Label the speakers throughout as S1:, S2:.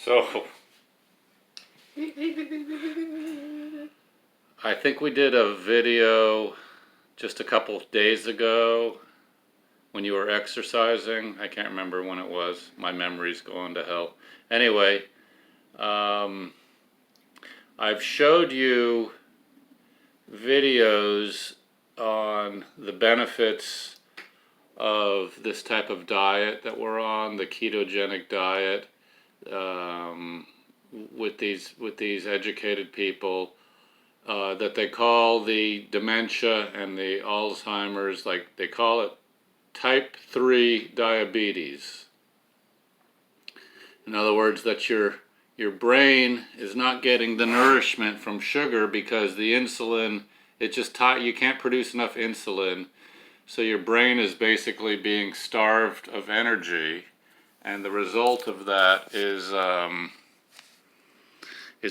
S1: So, I think we did a video just a couple of days ago when you were exercising. I can't remember when it was. My memory's going to hell. Anyway, I've showed you videos on the benefits of this type of diet that we're on, the ketogenic diet, with these educated people that they call the dementia and the Alzheimer's, like they call it type 3 diabetes. In other words, that your brain is not getting the nourishment from sugar because the insulin, you can't produce enough insulin. So your brain is basically being starved of energy, and the result of that is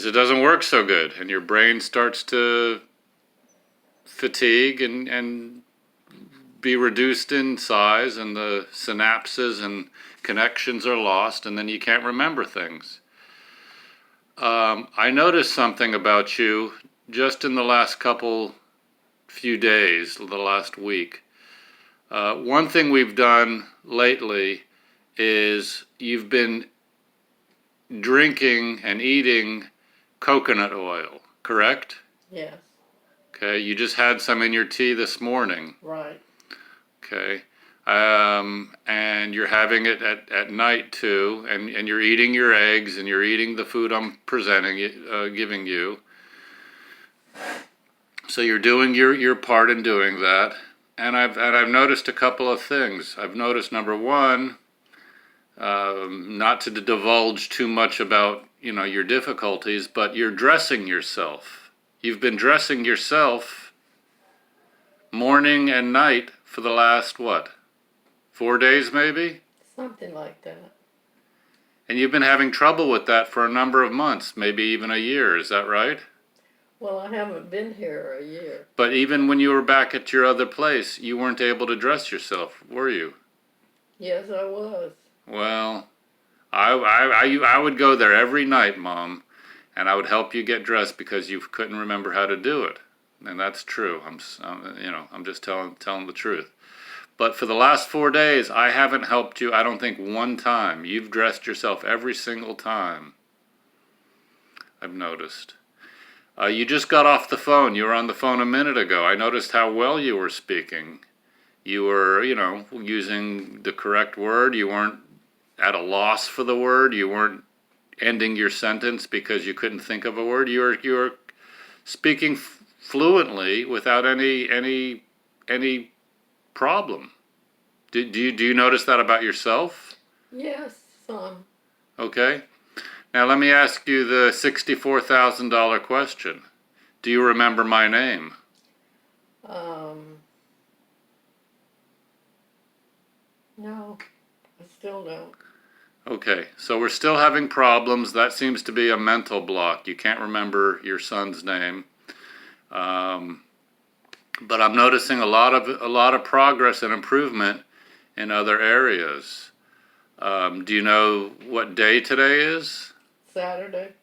S1: it doesn't work so good, and your brain starts to fatigue and be reduced in size, and the synapses and connections are lost, and then you can't remember things. I noticed something about you just in the last few days, the last week. One thing we've done lately is you've been drinking and eating coconut oil, correct?
S2: Yes.
S1: Okay, you just had some in your tea this morning.
S2: Right.
S1: Okay, and you're having it at night too, and you're eating your eggs, and you're eating the food I'm giving you. So you're doing your part in doing that. And I've noticed a couple of things. I've noticed, number one, not to divulge too much about your difficulties, but you're dressing yourself. You've been dressing yourself morning and night for the last 4 days maybe?
S2: Something like that.
S1: And you've been having trouble with that for a number of months, maybe even a year. Is that right?
S2: Well, I haven't been here a year.
S1: But even when you were back at your other place, you weren't able to dress yourself, were you?
S2: Yes, I was.
S1: Well, I would go there every night, Mom, and I would help you get dressed because you couldn't remember how to do it, and that's true. I'm just telling the truth. But for the last 4 days, I haven't helped you. I don't think one time. You've dressed yourself every single time. I've noticed. You just got off the phone. You were on the phone a minute ago. I noticed how well you were speaking. You were, using the correct word. You weren't at a loss for the word. You weren't ending your sentence because you couldn't think of a word. You were speaking fluently without any problem. Do you notice that about yourself?
S2: Yes, some.
S1: Okay. Now let me ask you the $64,000 question. Do you remember my name?
S2: No, I still don't.
S1: Okay, so we're still having problems. That seems to be a mental block. You can't remember your son's name. But I'm noticing a lot of progress and improvement in other areas. Do you know what day today is?
S2: Saturday.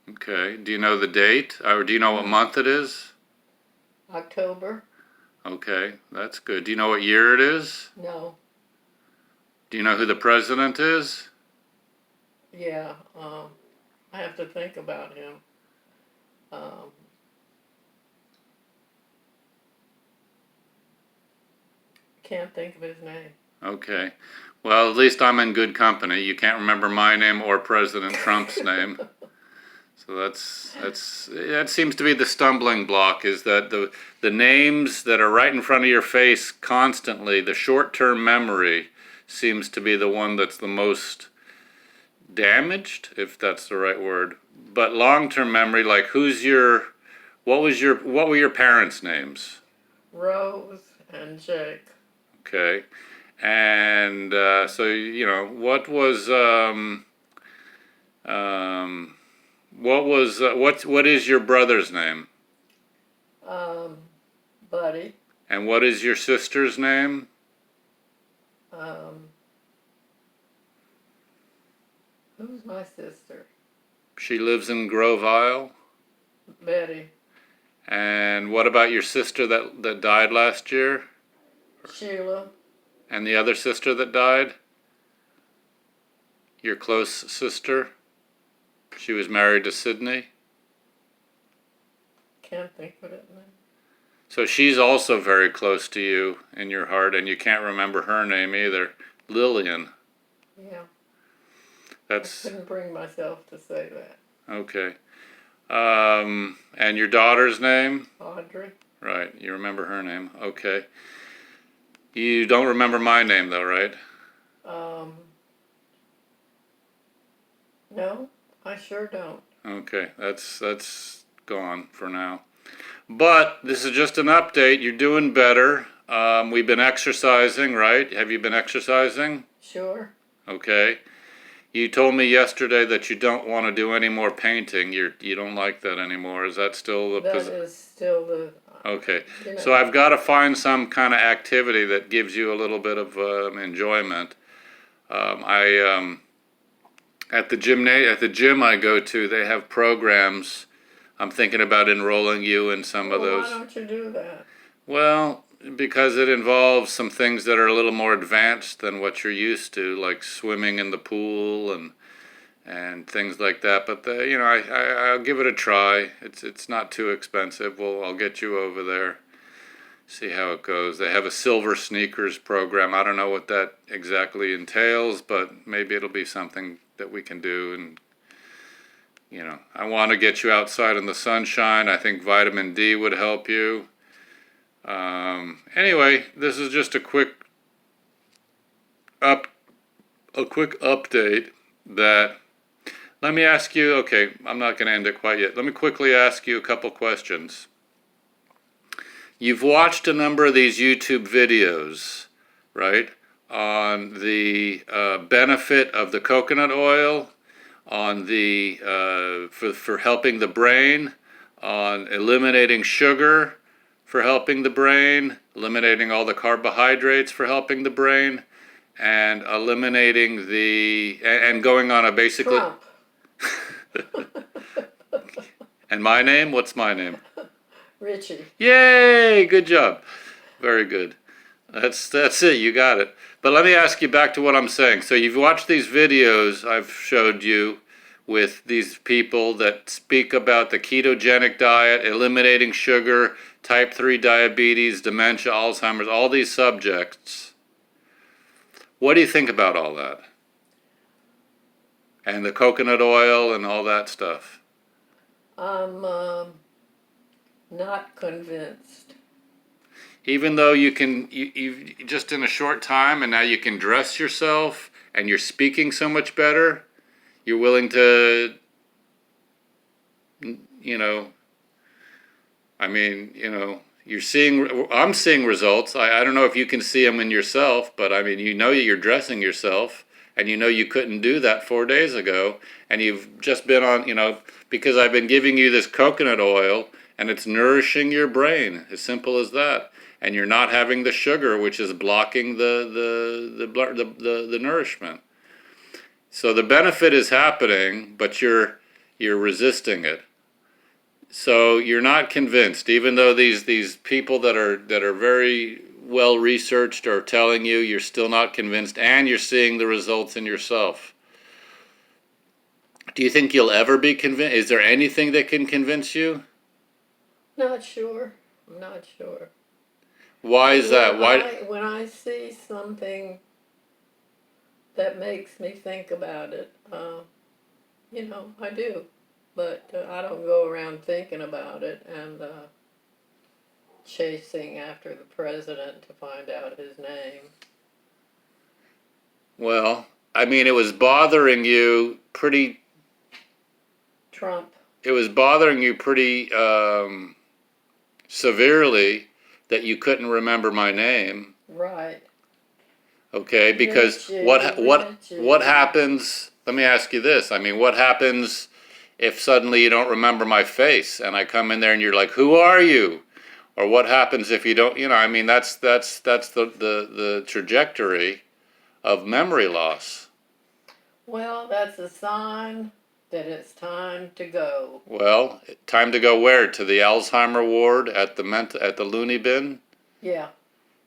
S1: Okay. Do you know the date? Or do you know what month it is?
S2: October.
S1: Okay, that's good. Do you know what year it is?
S2: No.
S1: Do you know who the president is?
S2: Yeah, I have to think about him. Can't think of his name.
S1: Okay. Well, at least I'm in good company. You can't remember my name or President Trump's name. So that seems to be the stumbling block, is that the names that are right in front of your face constantly, the short-term memory seems to be the one that's the most damaged, if that's the right word. But long-term memory, like what were your parents' names?
S2: Rose and Jake.
S1: Okay. And so what is your brother's name?
S2: Buddy.
S1: And what is your sister's name?
S2: Who's my sister?
S1: She lives in Grove Isle.
S2: Betty.
S1: And what about your sister that died last year?
S2: Sheila.
S1: And the other sister that died? Your close sister? She was married to Sydney?
S2: Can't think of it now.
S1: So she's also very close to you in your heart, and you can't remember her name either. Lillian.
S2: Yeah.
S1: That's
S2: I couldn't bring myself to say that.
S1: okay. And your daughter's name?
S2: Audrey.
S1: Right, you remember her name. Okay. You don't remember my name though, right?
S2: No, I sure don't.
S1: Okay, that's gone for now. But this is just an update. You're doing better. We've been exercising, right? Have you been exercising?
S2: Sure.
S1: Okay. You told me yesterday that you don't want to do any more painting. You don't like that anymore. Is that still the
S2: That
S1: position?
S2: is still the.
S1: Okay.
S2: You know,
S1: So I've got to find some kind of activity that gives you a little bit of enjoyment. At the gym I go to, they have programs. I'm thinking about enrolling you in some of
S2: Well,
S1: those.
S2: why don't you do that?
S1: Well, because it involves some things that are a little more advanced than what you're used to, like swimming in the pool and things like that. But I'll give it a try. It's not too expensive. I'll get you over there. See how it goes. They have a silver sneakers program. I don't know what that exactly entails, but maybe it'll be something that we can do. And I want to get you outside in the sunshine. I think vitamin D would help you. Anyway, this is just a quick update that. Let me ask you. Okay, I'm not going to end it quite yet. Let me quickly ask you a couple questions. You've watched a number of these YouTube videos, right? On the benefit of the coconut oil, on the for helping the brain, on eliminating sugar for helping the brain, eliminating all the carbohydrates for helping the brain, and eliminating and going on a basically.
S2: Trump.
S1: And my name? What's my name?
S2: Richie.
S1: Yay! Good job. Very good. That's it. You got it. But let me ask you back to what I'm saying. So you've watched these videos I've showed you with these people that speak about the ketogenic diet, eliminating sugar, type 3 diabetes, dementia, Alzheimer's, all these subjects. What do you think about all that? And the coconut oil and all that stuff?
S2: I'm not convinced.
S1: Even though you just in a short time and now you can dress yourself and you're speaking so much better, you're willing to, I'm seeing results. I don't know if you can see them in yourself, but you're dressing yourself and you couldn't do that 4 days ago. And you've just been on, because I've been giving you this coconut oil and it's nourishing your brain, as simple as that. And you're not having the sugar, which is blocking the nourishment. So the benefit is happening, but you're resisting it. So you're not convinced, even though these people that are very well researched are telling you, you're still not convinced, and you're seeing the results in yourself. Do you think you'll ever be convinced? Is there anything that can convince you?
S2: Not sure. I'm not sure.
S1: Why is that?
S2: When I see something that makes me think about it, I do. But I don't go around thinking about it and chasing after the president to find out his name.
S1: Well, it was bothering you pretty.
S2: Trump.
S1: It was bothering you pretty severely that you couldn't remember my name.
S2: Right.
S1: Okay, because what happens? Let me ask you this. What happens if suddenly you don't remember my face and I come in there and you're like, "Who are you?" Or what happens if you don't? That's the trajectory of memory loss.
S2: Well, that's a sign that it's time to go.
S1: Well, time to go where? To the Alzheimer ward at the at the loony bin?
S2: Yeah.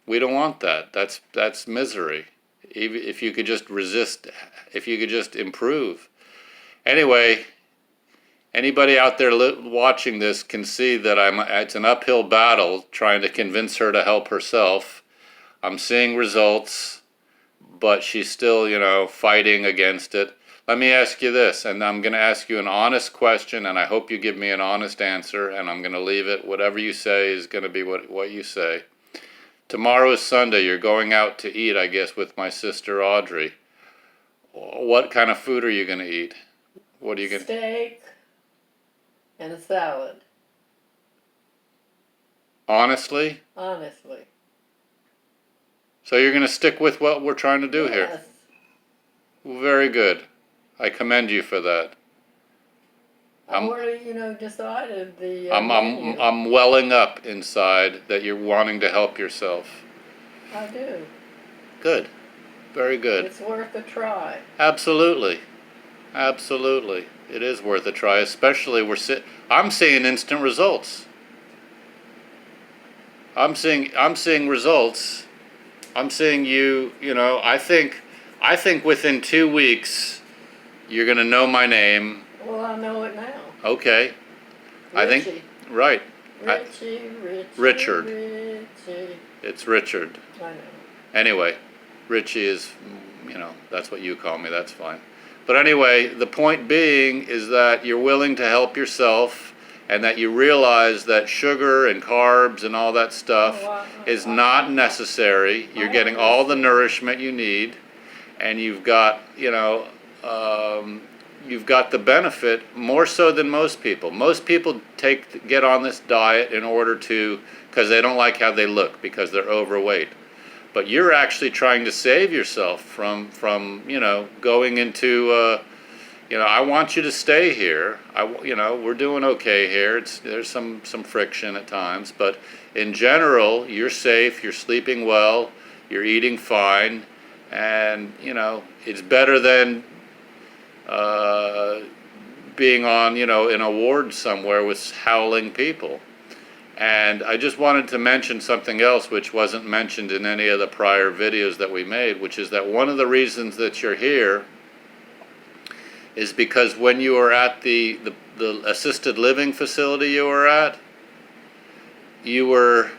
S1: We don't want that. That's misery. Even if you could just resist, if you could just improve. Anyway, anybody out there watching this can see that it's an uphill battle trying to convince her to help herself. I'm seeing results, but she's still, fighting against it. Let me ask you this, and I'm going to ask you an honest question, and I hope you give me an honest answer, and I'm going to leave it. Whatever you say is going to be what you say. Tomorrow is Sunday. You're going out to eat, I guess, with my sister Audrey. What kind of food are you going to eat? What are you going to...
S2: Steak and a salad.
S1: Honestly?
S2: Honestly.
S1: So you're going to stick with what we're trying to do here?
S2: Yes.
S1: Very good. I commend you for that.
S2: I've already, decided the menu.
S1: I'm welling up inside that you're wanting to help yourself.
S2: I do.
S1: Good. Very good.
S2: It's worth a try.
S1: Absolutely. Absolutely. It is worth a try, especially I'm seeing instant results. I'm seeing results. I'm seeing I think within 2 weeks you're going to know my name.
S2: Well, I know it now.
S1: Okay.
S2: Richie.
S1: I think right.
S2: Richie.
S1: Richard.
S2: Richie.
S1: It's Richard.
S2: I know.
S1: Anyway, Richie is, that's what you call me. That's fine. But anyway, the point being is that you're willing to help yourself and that you realize that sugar and carbs and all that stuff is not necessary. You're getting all the nourishment you need, and you've got, you've got the benefit more so than most people. Most people get on this diet in order to, because they don't like how they look, because they're overweight. But you're actually trying to save yourself from going into, I want you to stay here. We're doing okay here. There's some friction at times, but in general, you're safe. You're sleeping well. You're eating fine, and it's better than being on in a ward somewhere with howling people. And I just wanted to mention something else which wasn't mentioned in any of the prior videos that we made, which is that one of the reasons that you're here is because when you were at the assisted living facility you were at, you were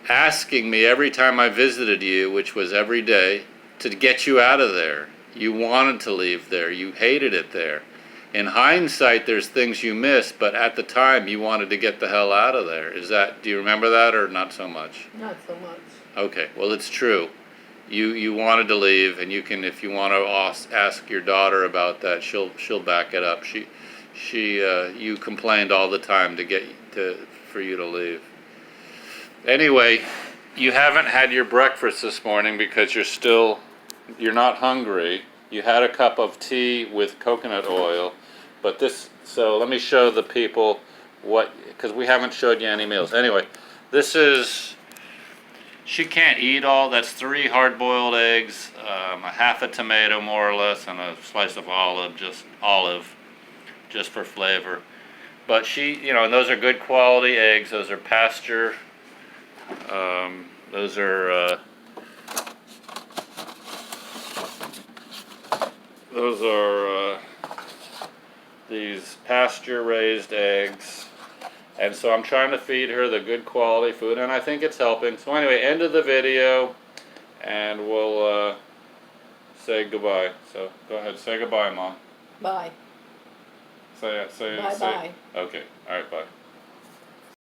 S1: asking me every time I visited you, which was every day, to get you out of there. You wanted to leave there. You hated it there. In hindsight, there's things you miss, but at the time, you wanted to get the hell out of there. Do you remember that or not so much?
S2: Not so much.
S1: Okay, well, it's true. You wanted to leave, and you can, if you want to ask your daughter about that, she'll back it up. You complained all the time for you to leave. Anyway, you haven't had your breakfast this morning because you're not hungry. You had a cup of tea with coconut oil, but so let me show the people because we haven't showed you any meals. Anyway, she can't eat all, that's 3 hard-boiled eggs, a half a tomato more or less, and a slice of olive, just for flavor. But and those are good quality eggs, those are pasture, those are these pasture-raised eggs, and so I'm trying to feed her the good quality food, and I think it's helping. So anyway, end of the video, and we'll say goodbye. So go ahead, say goodbye, Mom.
S2: Bye.
S1: Say
S2: Bye-bye.
S1: Okay, all right, bye.